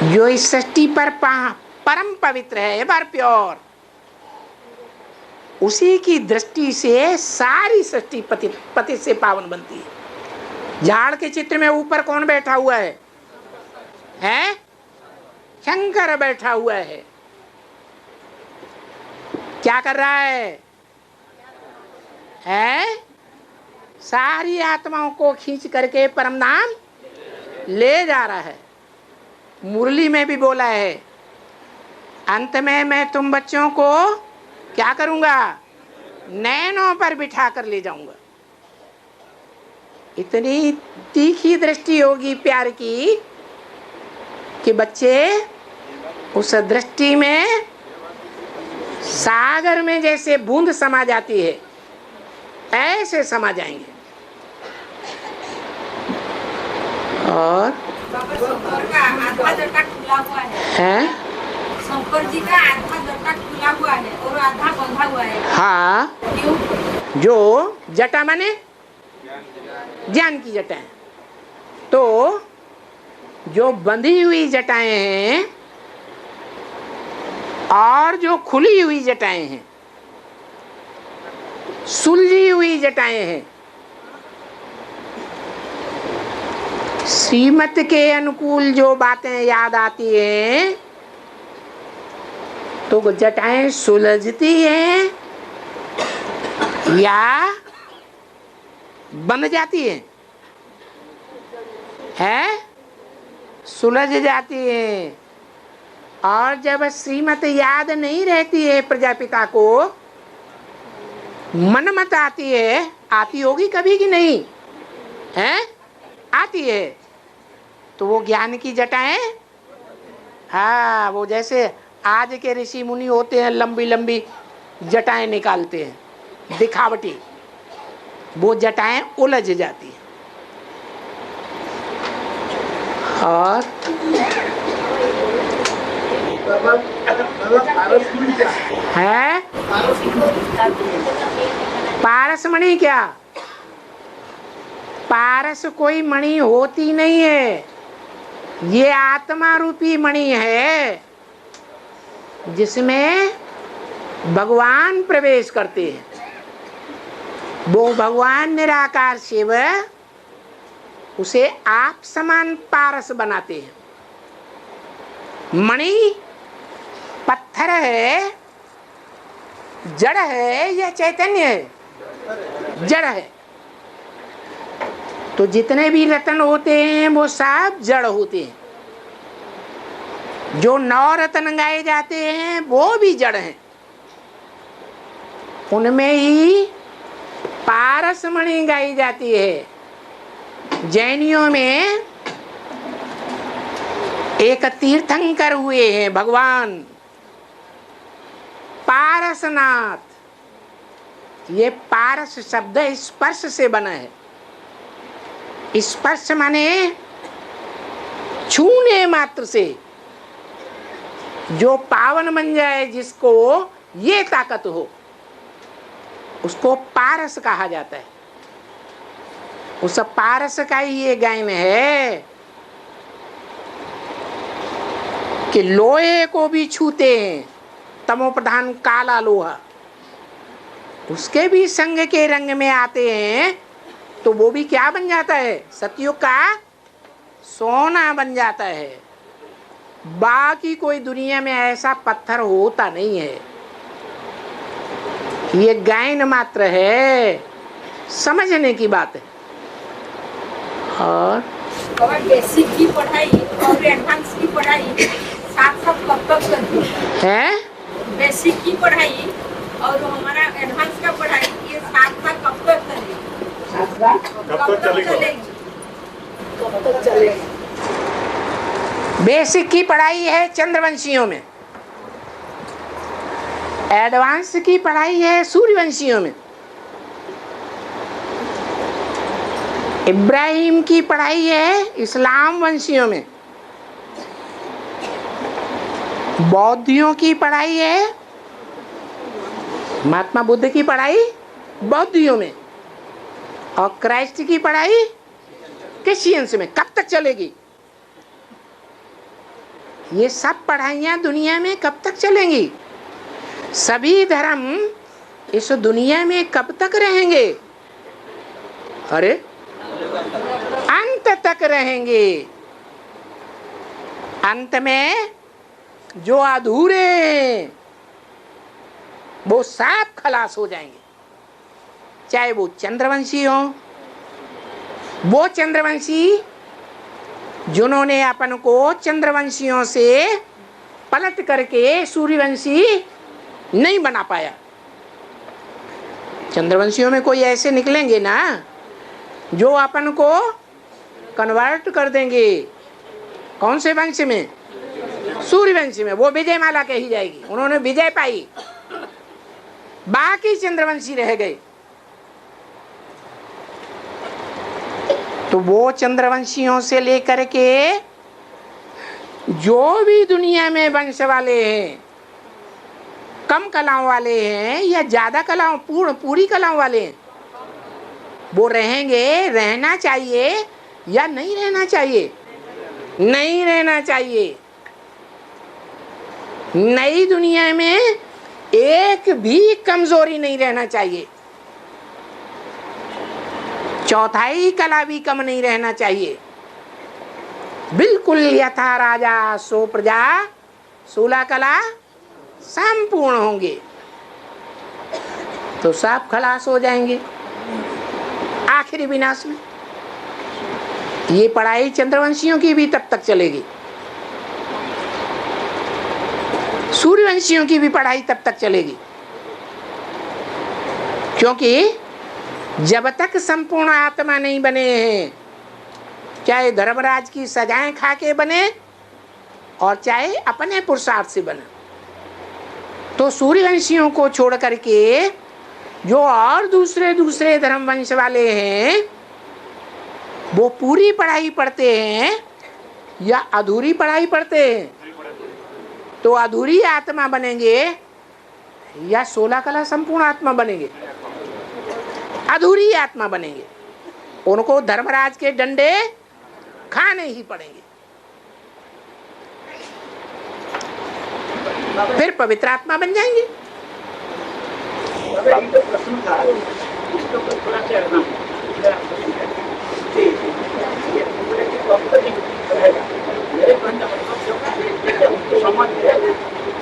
जो इस सृष्टि पर परम पवित्र है, एवर प्योर। उसी की दृष्टि से सारी सृष्टि पति से पावन बनती है। झाड़ के चित्र में ऊपर कौन बैठा हुआ है? हैं? शंकर बैठा हुआ है। क्या कर रहा है? हैं? सारी आत्माओं को खींच करके परम नाम ले जा रहा है। मुरली में भी बोला है, अंत में मैं तुम बच्चों को क्या करूंगा? नैनों पर बिठा कर ले जाऊंगा। इतनी तीखी दृष्टि होगी प्यार की कि बच्चे उस दृष्टि में सागर में जैसे बूंद समा जाती है ऐसे समा जाएंगे। और आत्मा जटा खुला हुआ है। शंकर जी का आत्मा जटा खुला हुआ है और आधा बंधा हुआ है। हाँ, क्यों? जो जटा माने ज्ञान की जटा है। तो जो बंधी हुई जटाएं हैं और जो खुली हुई जटाएं हैं, सुलझी हुई जटाएं हैं, श्रीमत के अनुकूल जो बातें याद आती हैं तो जटाएं सुलझती हैं या बन जाती हैं? सुलझ जाती हैं। और जब श्रीमत याद नहीं रहती है प्रजापिता को, मनमत आती है। आती होगी कभी कि नहीं? आती है। तो वो ज्ञान की जटाएं, हाँ, वो जैसे आज के ऋषि मुनि होते हैं लंबी लंबी, जटाएं निकालते हैं दिखावटी, वो जटाएं उलझ जाती हैं। और है पारसमणि क्या? पारस कोई मणि होती नहीं है, ये आत्मा रूपी मणि है जिसमें भगवान प्रवेश करते हैं। वो भगवान निराकार शिव उसे आप समान पारस बनाते हैं। मणि पत्थर है, जड़ है या चैतन्य है? जड़ है। तो जितने भी रत्न होते हैं वो सब जड़ होते हैं। जो 9 रत्न गाए जाते हैं वो भी जड़ हैं। उनमें ही पारसमणि गाई जाती है। जैनियों में एक तीर्थंकर हुए हैं भगवान पारसनाथ। ये पारस शब्द स्पर्श से बना है। स्पर्श माने छूने मात्र से जो पावन बन जाए, जिसको ये ताकत हो, उसको पारस कहा जाता है। उस पारस का ही ये गायन है कि लोहे को भी छूते हैं, तमोप्रधान काला लोहा, उसके भी संग के रंग में आते हैं तो वो भी क्या बन जाता है? सतयुग का सोना बन जाता है। बाकी कोई दुनिया में ऐसा पत्थर होता नहीं है। ये गायन मात्र है, समझने की बात है। और बेसिक की पढ़ाई और एडवांस की पढ़ाई साथ साथ कब तक करती है? बेसिक की पढ़ाई और हमारा एडवांस का पढ़ाई ये साथ साथ कब तक चलेगी? कब तक चलेगी? बेसिक की पढ़ाई है चंद्रवंशियों में, एडवांस की पढ़ाई है सूर्यवंशियों में। इब्राहिम की पढ़ाई है इस्लाम वंशियों में। बौद्धियों की पढ़ाई है, महात्मा बुद्ध की पढ़ाई बौद्धियों में, और क्राइस्ट की पढ़ाई क्रिश्चियंस में। कब तक चलेगी ये सब पढ़ाइयाँ दुनिया में? कब तक चलेंगी? सभी धर्म इस दुनिया में कब तक रहेंगे? अरे अंत तक रहेंगे। अंत में जो अधूरे हैं वो सब खलास हो जाएंगे। चाहे वो चंद्रवंशी हो, वो चंद्रवंशी जिन्होंने अपन को चंद्रवंशियों से पलट करके सूर्यवंशी नहीं बना पाया। चंद्रवंशियों में कोई ऐसे निकलेंगे ना जो अपन को कन्वर्ट कर देंगे। कौन से वंश में? सूर्यवंशी में। वो विजय माला कही जाएगी, उन्होंने विजय पाई, बाकी चंद्रवंशी रह गए। तो वो चंद्रवंशियों से लेकर के जो भी दुनिया में वंश वाले हैं, कम कलाओं वाले हैं या ज्यादा कलाओं, पूरी कलाओं वाले हैं, वो रहेंगे। रहना चाहिए या नहीं रहना चाहिए? नहीं रहना चाहिए। नई दुनिया में एक भी कमजोरी नहीं रहना चाहिए। चौथाई कला भी कम नहीं रहना चाहिए। बिल्कुल यथा राजा सो प्रजा, 16 कला संपूर्ण होंगे तो सब खलास हो जाएंगे आखिरी विनाश में। ये पढ़ाई चंद्रवंशियों की भी तब तक चलेगी, सूर्यवंशियों की भी पढ़ाई तब तक चलेगी, क्योंकि जब तक संपूर्ण आत्मा नहीं बने हैं, चाहे धर्मराज की सजाएं खा के बने और चाहे अपने पुरुषार्थ से बने, तो सूर्यवंशियों को छोड़ करके जो और दूसरे दूसरे धर्म वंश वाले हैं वो पूरी पढ़ाई पढ़ते हैं या अधूरी पढ़ाई पढ़ते हैं? तो अधूरी आत्मा बनेंगे या 16 कला संपूर्ण आत्मा बनेंगे? अधूरी आत्मा बनेंगे। उनको धर्मराज के डंडे खाने ही पड़ेंगे। फिर पवित्र आत्मा बन जाएंगे। जो प्रश्न था इसके ऊपर थोड़ा सा मेरे कहने का समझ है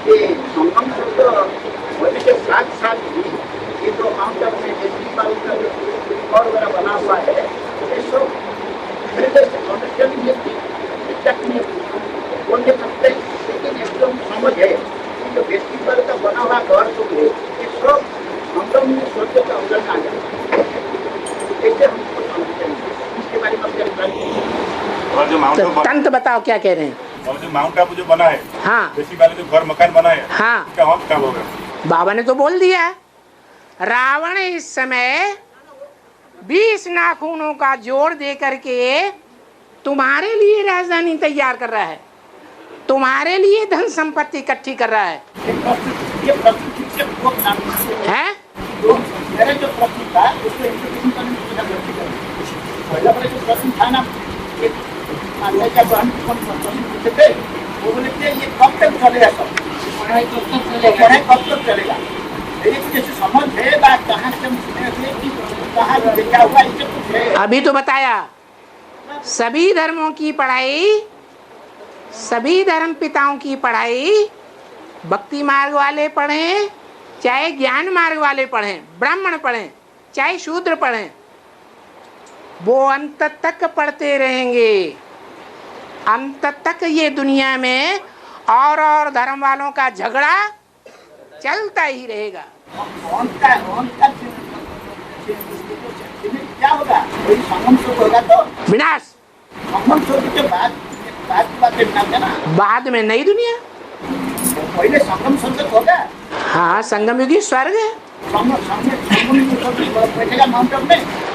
कि संगम शब्द होने के साथ साथ भी ये जो माउंट आबू में नेपाल का और वगैरह बना हुआ है ये सब बोल के सकते लेकिन एकदम समझ है जो फेस्टिवल का बना हुआ घर जो है ये सब संगम में सोच का उदाहरण आ जाए ऐसे हमको समझते हैं इसके बारे में और जो माउंट आबू तंत्र बताओ क्या कह रहे हैं? और जो माउंट आबू जो बना है, हाँ, देसी वाले जो घर मकान बना है, हाँ, क्या हम कब होगा? बाबा ने तो बोल दिया है। रावण इस समय 20 नाखूनों का जोड़ दे करके तुम्हारे लिए राजधानी तैयार कर रहा है, तुम्हारे लिए धन संपत्ति इकट्ठी कर रहा है। हैं? मेरा जो प्रश्न था उसको इंटरप्रिटेशन करने में क्या पहला वाला जो प्रश्न था ना पूछे थे वो बोले थे ये कब तक चलेगा सब पढ़ाई कब तक चलेगा मेरी कुछ ऐसी समझ है बात कहाँ से हम सुने थे कि कहाँ क्या हुआ इससे कुछ है। अभी तो बताया सभी धर्मों की पढ़ाई, सभी धर्म पिताओं की पढ़ाई भक्ति मार्ग वाले पढ़ें चाहे ज्ञान मार्ग वाले पढ़ें, ब्राह्मण पढ़ें चाहे शूद्र पढ़ें, वो अंत तक पढ़ते रहेंगे। अंत तक ये दुनिया में और धर्म वालों का झगड़ा चलता ही रहेगा। क्या होगा संगम शोध होगा तो विनाश। संगम शोध के बाद बाद में नई दुनिया। पहले संगम शोध होगा। हाँ, संगम युगी स्वर्ग है।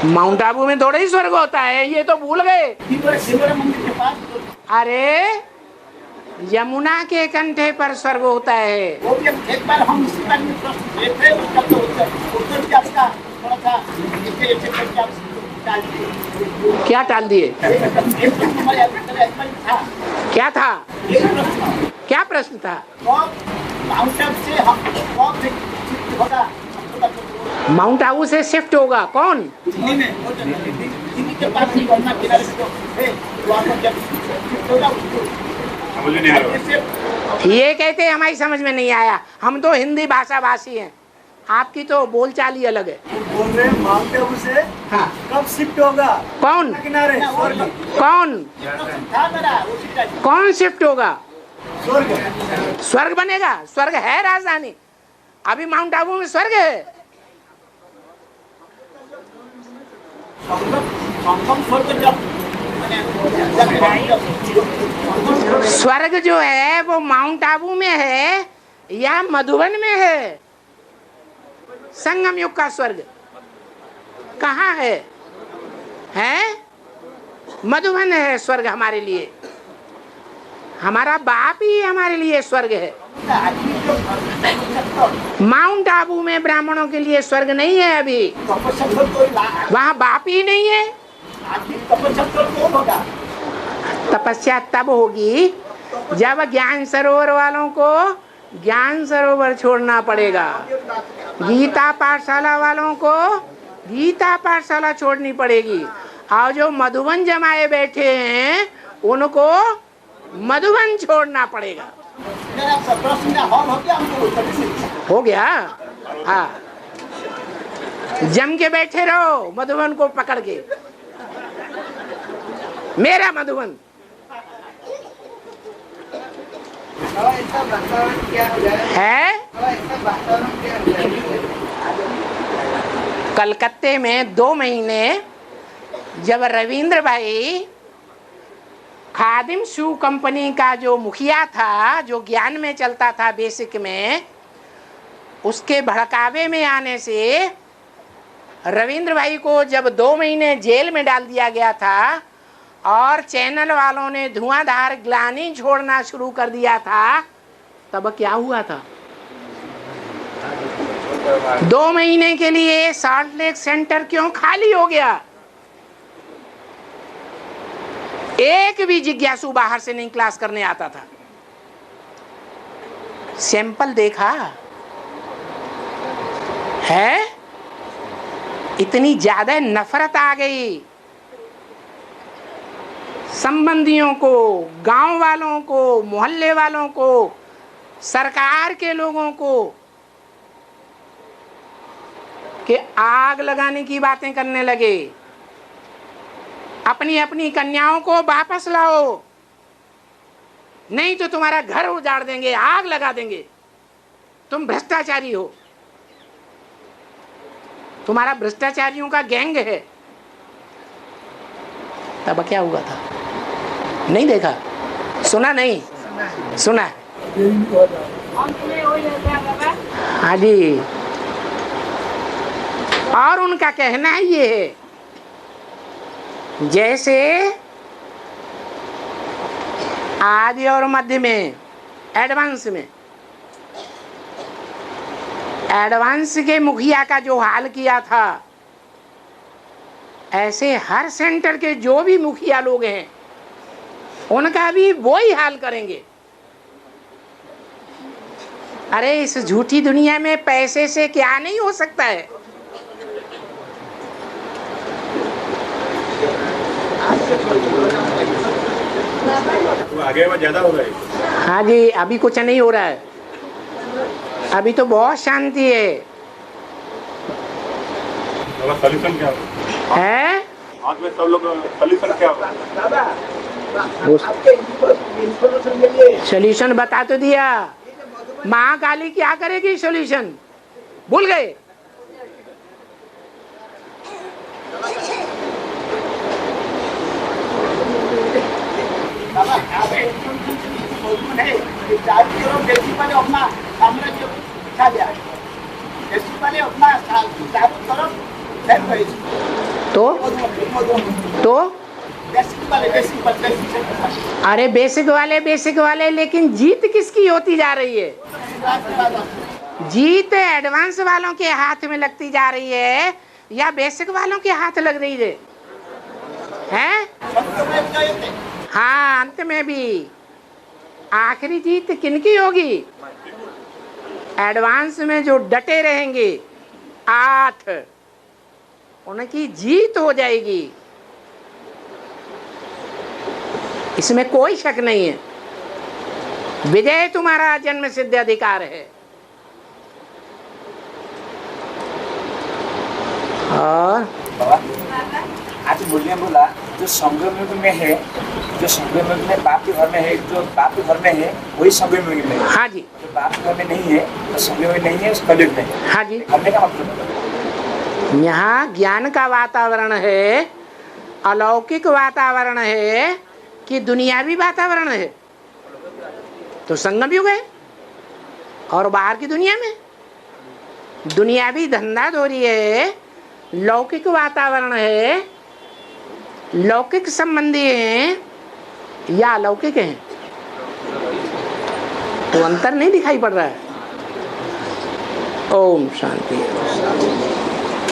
माउंट आबू में थोड़ा ही स्वर्ग होता है, ये तो भूल गए। अरे यमुना के कंठे पर स्वर्ग होता है। वो भी एक बार हम इसी बारे में प्रश्न देते हैं, उसका तो उत्तर भी आपका थोड़ा सा क्या टाल दिए? क्या था? क्या प्रश्न था? माउंट आबू से शिफ्ट होगा कौन? ये कहते हमारी समझ में नहीं आया, हम तो हिंदी भाषा भाषी हैं, आपकी तो बोलचाल ही अलग है। बोल रहे हैं माउंट आबू से हाँ, कब शिफ्ट होगा? कौन किनारे? कौन शिफ्ट होगा? स्वर्ग। स्वर्ग बनेगा? स्वर्ग है राजधानी, अभी माउंट आबू में स्वर्ग है। स्वर्ग जो है वो माउंट आबू में है या मधुबन में है? संगम युग का स्वर्ग कहाँ है? हैं? मधुबन है स्वर्ग हमारे लिए, हमारा बाप ही हमारे लिए स्वर्ग है। माउंट आबू में ब्राह्मणों के लिए स्वर्ग नहीं है अभी, वहाँ बाप ही नहीं है। तपस्या तब होगी जब ज्ञान सरोवर वालों को ज्ञान सरोवर छोड़ना पड़ेगा, गीता पाठशाला वालों को गीता पाठशाला छोड़नी पड़ेगी, और जो मधुबन जमाए बैठे हैं उनको मधुबन छोड़ना पड़ेगा। हो गया? हाँ, जम के बैठे रहो मधुबन को पकड़ के, मेरा मधुबन। है कलकत्ते में 2 महीने जब रविंद्र भाई खादिम शू कंपनी का जो मुखिया था, जो ज्ञान में चलता था बेसिक में, उसके भड़कावे में आने से रविंद्र भाई को जब 2 महीने जेल में डाल दिया गया था और चैनल वालों ने धुआंधार ग्लानी छोड़ना शुरू कर दिया था, तब क्या हुआ था? 2 महीने के लिए सॉल्ट लेक सेंटर क्यों खाली हो गया? एक भी जिज्ञासु बाहर से नहीं क्लास करने आता था। सैंपल देखा है, इतनी ज्यादा नफरत आ गई संबंधियों को, गांव वालों को, मोहल्ले वालों को, सरकार के लोगों को, कि आग लगाने की बातें करने लगे। अपनी अपनी कन्याओं को वापस लाओ, नहीं तो तुम्हारा घर उजाड़ देंगे, आग लगा देंगे, तुम भ्रष्टाचारी हो, तुम्हारा भ्रष्टाचारियों का गैंग है। तब क्या हुआ था? नहीं देखा, सुना नहीं? सुना। हाँ जी। और उनका कहना ये है, जैसे आदि और मध्य में, एडवांस में, एडवांस के मुखिया का जो हाल किया था, ऐसे हर सेंटर के जो भी मुखिया लोग हैं उनका भी वही हाल करेंगे। अरे इस झूठी दुनिया में पैसे से क्या नहीं हो सकता है। तो आगे में ज्यादा हो रहा है। हाँ जी, अभी कुछ नहीं हो रहा है, अभी तो बहुत शांति है। सॉल्यूशन क्या है? आज में सब लोग सॉल्यूशन क्या होगा? सोल्यूशन बता तो दिया। महाकाली क्या करेगी सोल्यूशन? भूल गए? अपना साम्राज्य छा दिया, अपना चारों तरफ तो अरे बेसिक वाले, लेकिन जीत किसकी होती जा रही है? जीत एडवांस वालों के हाथ में लगती जा रही है या बेसिक वालों के हाथ लग रही है? हैं? हाँ, अंत में भी आखिरी जीत किनकी होगी? एडवांस में जो डटे रहेंगे 8, उनकी जीत हो जाएगी, इसमें कोई शक नहीं है। विजय तुम्हारा जन्म सिद्ध अधिकार है। और आज मूल्य बोला जो संगम युग में है, जो संगम युग में बाप के घर में है, जो बाप के घर में है वही संगम युग में है। हाँ जी। जो बाप के घर में नहीं है, तो संगम युग नहीं है, कलयुग में है। हाँ जी। करने का मतलब यहाँ ज्ञान का वातावरण है, अलौकिक वातावरण है कि दुनियावी वातावरण है, तो संगम युग है। और बाहर की दुनिया में दुनियावी धंधाधोरी है, लौकिक वातावरण है, लौकिक संबंधी हैं या अलौकिक हैं, तो अंतर नहीं दिखाई पड़ रहा है। ओम शांति।